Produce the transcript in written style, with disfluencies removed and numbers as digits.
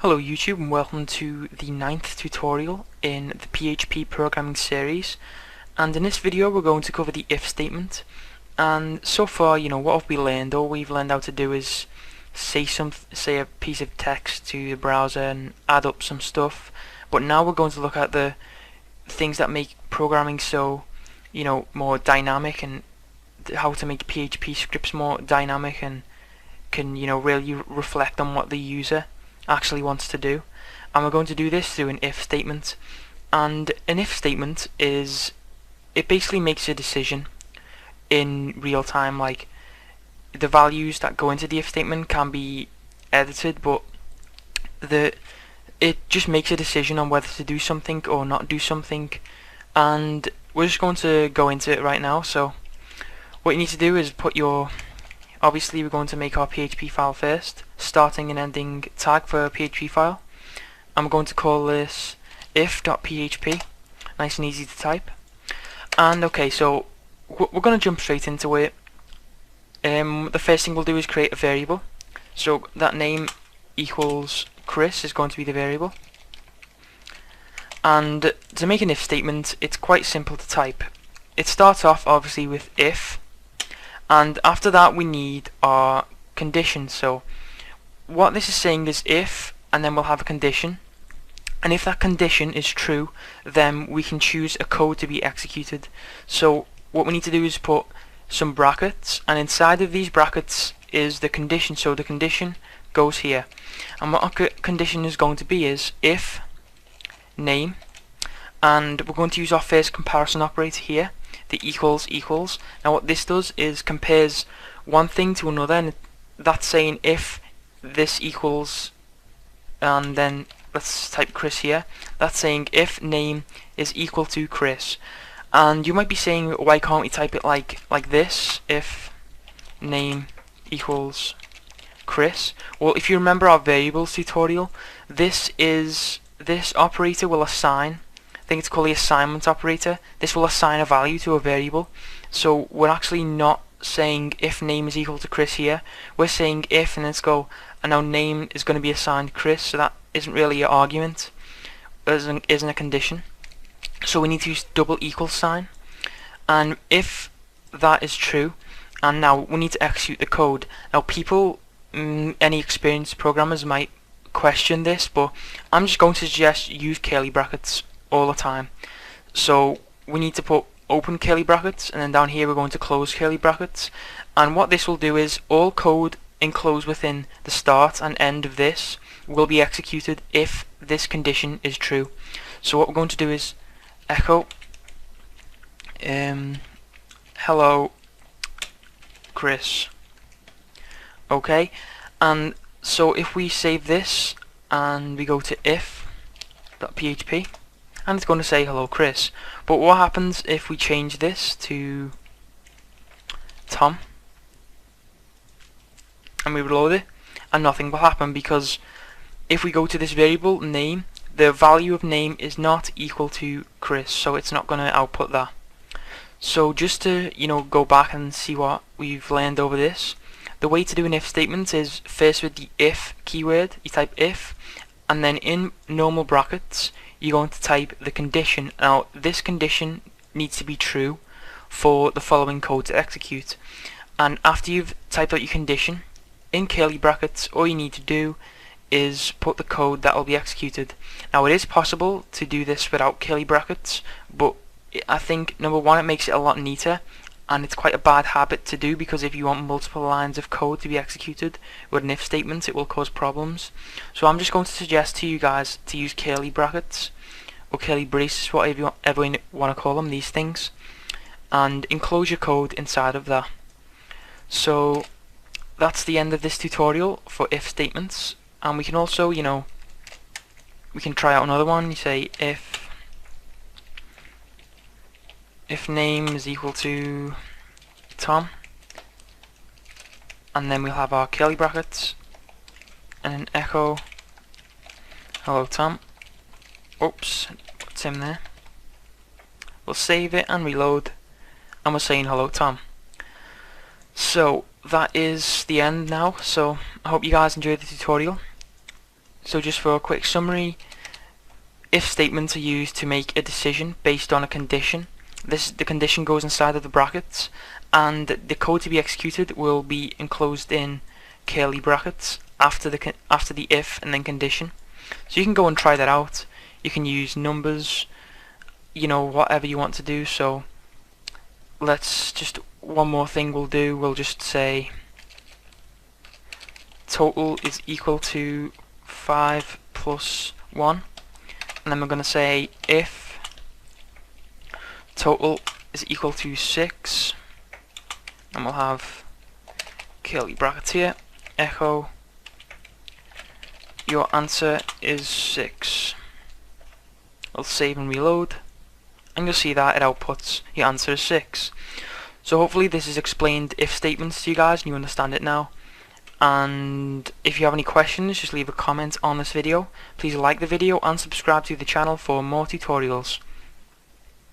Hello YouTube and welcome to the 9th tutorial in the PHP programming series, and in this video we're going to cover the if statement. And so far, what have we learned? All we've learned how to do is say a piece of text to the browser and add up some stuff, but now we're going to look at the things that make programming so more dynamic, and how to make PHP scripts more dynamic and can really reflect on what the user actually wants to do. And we're going to do this through an if statement. And an if statement it basically makes a decision in real time. Like, the values that go into the if statement can be edited, but it just makes a decision on whether to do something or not do something. And we're just going to go into it right now. So what you need to do is obviously we're going to make our PHP file first, starting and ending tag for a PHP file. I'm going to call this if.php, nice and easy to type. And okay, so we're going to jump straight into it. The first thing we'll do is create a variable. So that name equals Chris is going to be the variable. And to make an if statement, it's quite simple to type. It starts off obviously with if, and after that we need our condition. So what this is saying is if, and then we'll have a condition, and if that condition is true, then we can choose a code to be executed. So what we need to do is put some brackets, and inside of these brackets is the condition. So the condition goes here, and what our condition is going to be is if name, and we're going to use our first comparison operator here, the equals. Now what this does is compares one thing to another, and that's saying if this equals, and then let's type Chris here, that's saying if name is equal to Chris. And you might be saying, why can't we type it like this, if name equals Chris? Well, if you remember our variables tutorial, this operator will assign, I think it's called the assignment operator. This will assign a value to a variable. So we're actually not saying if name is equal to Chris here. We're saying if, and let's go, and now name is going to be assigned Chris, so that isn't really an argument, isn't a condition. So we need to use double equal sign, and if that is true, and now we need to execute the code. Now people, any experienced programmers might question this, but I'm just going to suggest use curly brackets all the time. So we need to put open curly brackets, and then down here we're going to close curly brackets, and what this will do is all code enclosed within the start and end of this will be executed if this condition is true. So what we're going to do is echo hello Chris. Okay, and so if we save this and we go to if.php, and it's going to say hello Chris. But what happens if we change this to Tom and we reload it? And nothing will happen, because if we go to this variable name, the value of name is not equal to Chris, so it's not going to output that. So just to go back and see what we've learned over this, the way to do an if statement is first with the if keyword, you type if, and then in normal brackets you're going to type the condition. Now this condition needs to be true for the following code to execute, and after you've typed out your condition in curly brackets, all you need to do is put the code that will be executed. Now it is possible to do this without curly brackets, but I think number one, it makes it a lot neater, and it's quite a bad habit to do, because if you want multiple lines of code to be executed with an if statement, it will cause problems. So I'm just going to suggest to you guys to use curly brackets or curly braces, whatever you want to call them, these things, and enclose your code inside of that. So that's the end of this tutorial for if statements. And we can also, we can try out another one. You say if name is equal to Tom, and then we'll have our curly brackets and an echo hello Tom. Oops, put Tim there. We'll save it and reload, and we're saying hello Tom. So that is the end now. So I hope you guys enjoyed the tutorial. So just for a quick summary, if statements are used to make a decision based on a condition. The condition goes inside of the brackets, and the code to be executed will be enclosed in curly brackets after the if and then condition. So you can go and try that out. You can use numbers, whatever you want to do. So let's just, one more thing we'll do, we'll just say total is equal to 5 plus 1, and then we're going to say if total is equal to 6, and we'll have curly brackets here, echo your answer is 6. We'll save and reload, and you'll see that it outputs your answer is 6. So hopefully this has explained if statements to you guys and you understand it now. And if you have any questions, just leave a comment on this video. Please like the video and subscribe to the channel for more tutorials.